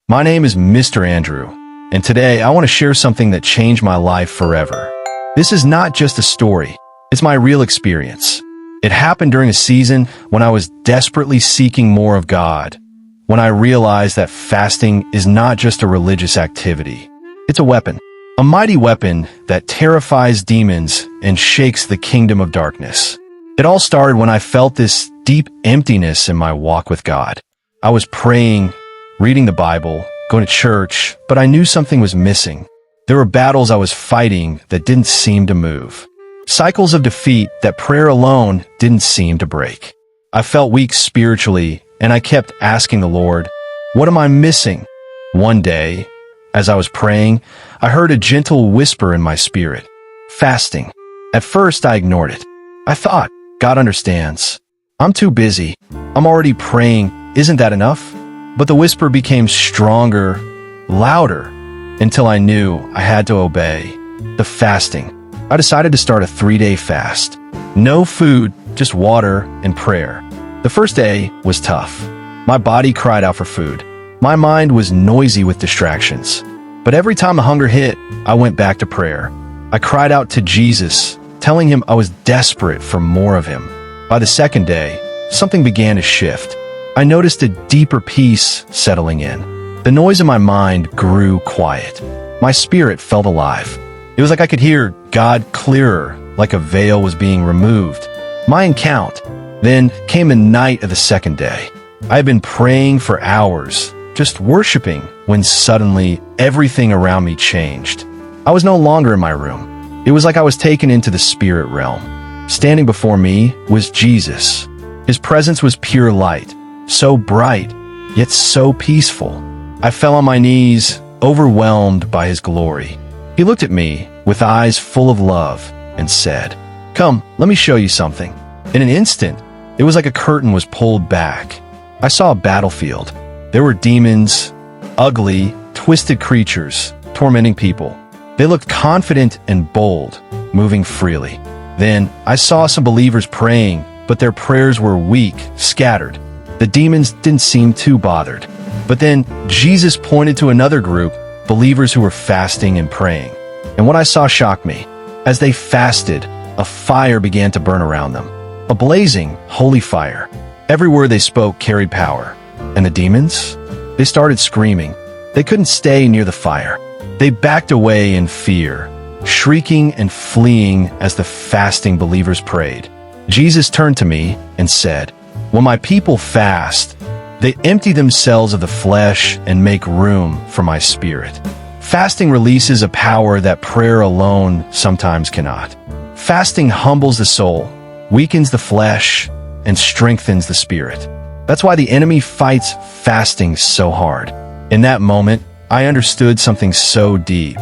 My name is Mr. Andrew, and today I want to share something that changed my life forever. This is not just a story, it's my real experience. It happened during a season when I was desperately seeking more of God, when I realized that fasting is not just a religious activity. It's a weapon, a mighty weapon that terrifies demons and shakes the kingdom of darkness. It all started when I felt this deep emptiness in my walk with God. I was praying, reading the Bible, going to church, but I knew something was missing. There were battles I was fighting that didn't seem to move. Cycles of defeat that prayer alone didn't seem to break. I felt weak spiritually, and I kept asking the Lord, what am I missing? One day, as I was praying, I heard a gentle whisper in my spirit, fasting. At first, I ignored it. I thought, God understands. I'm too busy. I'm already praying. Isn't that enough? But the whisper became stronger, louder, until I knew I had to obey. The fasting. I decided to start a 3-day fast. No food, just water and prayer. The first day was tough. My body cried out for food. My mind was noisy with distractions. But every time the hunger hit, I went back to prayer. I cried out to Jesus, telling him I was desperate for more of him. By the second day, something began to shift. I noticed a deeper peace settling in. The noise in my mind grew quiet. My spirit felt alive. It was like I could hear God clearer, like a veil was being removed. My encounter. Then came the night of the second day. I had been praying for hours, just worshiping, when suddenly everything around me changed. I was no longer in my room. It was like I was taken into the spirit realm. Standing before me was Jesus. His presence was pure light. So bright, yet so peaceful. I fell on my knees, overwhelmed by his glory. He looked at me with eyes full of love and said, "Come, let me show you something." In an instant, it was like a curtain was pulled back. I saw a battlefield. There were demons, ugly, twisted creatures, tormenting people. They looked confident and bold, moving freely. Then I saw some believers praying, but their prayers were weak, scattered. The demons didn't seem too bothered. But then Jesus pointed to another group, believers who were fasting and praying. And what I saw shocked me. As they fasted, a fire began to burn around them. A blazing, holy fire. Every word they spoke carried power. And the demons? They started screaming. They couldn't stay near the fire. They backed away in fear, shrieking and fleeing as the fasting believers prayed. Jesus turned to me and said, "When my people fast, they empty themselves of the flesh and make room for my spirit." Fasting releases a power that prayer alone sometimes cannot. Fasting humbles the soul, weakens the flesh, and strengthens the spirit. That's why the enemy fights fasting so hard. In that moment, I understood something so deep.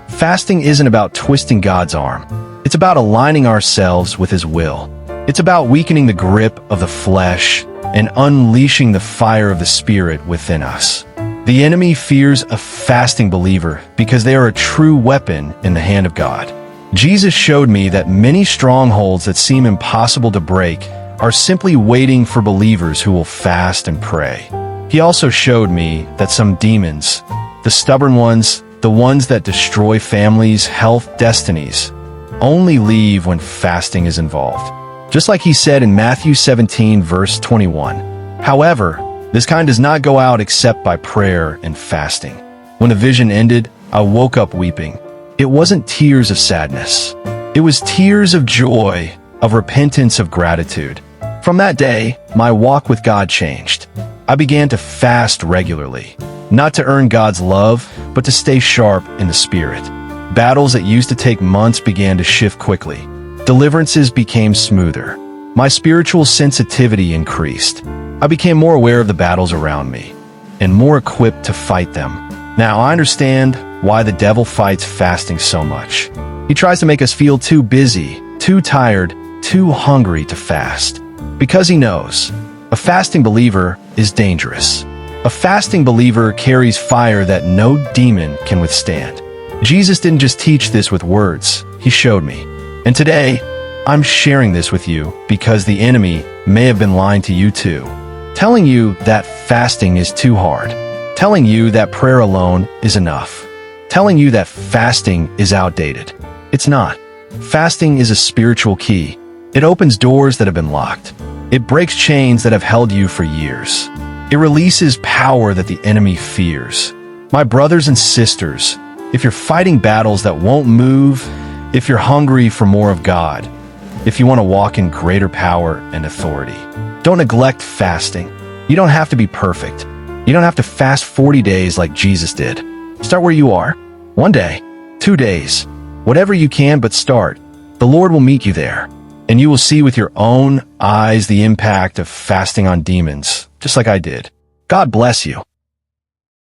Fasting isn't about twisting God's arm. It's about aligning ourselves with his will. It's about weakening the grip of the flesh and unleashing the fire of the Spirit within us. The enemy fears a fasting believer because they are a true weapon in the hand of God. Jesus showed me that many strongholds that seem impossible to break are simply waiting for believers who will fast and pray. He also showed me that some demons, the stubborn ones, the ones that destroy families, health, destinies, only leave when fasting is involved. Just like he said in Matthew 17, verse 21. However, this kind does not go out except by prayer and fasting. When the vision ended, I woke up weeping. It wasn't tears of sadness. It was tears of joy, of repentance, of gratitude. From that day, my walk with God changed. I began to fast regularly, not to earn God's love, but to stay sharp in the Spirit. Battles that used to take months began to shift quickly. Deliverances became smoother. My spiritual sensitivity increased. I became more aware of the battles around me and more equipped to fight them. Now I understand why the devil fights fasting so much. He tries to make us feel too busy, too tired, too hungry to fast. Because he knows a fasting believer is dangerous. A fasting believer carries fire that no demon can withstand. Jesus didn't just teach this with words, he showed me. And today, I'm sharing this with you because the enemy may have been lying to you too, telling you that fasting is too hard, telling you that prayer alone is enough, telling you that fasting is outdated. It's not. Fasting is a spiritual key. It opens doors that have been locked. It breaks chains that have held you for years. It releases power that the enemy fears. My brothers and sisters, if you're fighting battles that won't move, if you're hungry for more of God, if you want to walk in greater power and authority, don't neglect fasting. You don't have to be perfect. You don't have to fast 40 days like Jesus did. Start where you are. 1 day, 2 days, whatever you can, but start. The Lord will meet you there, and you will see with your own eyes the impact of fasting on demons, just like I did. God bless you.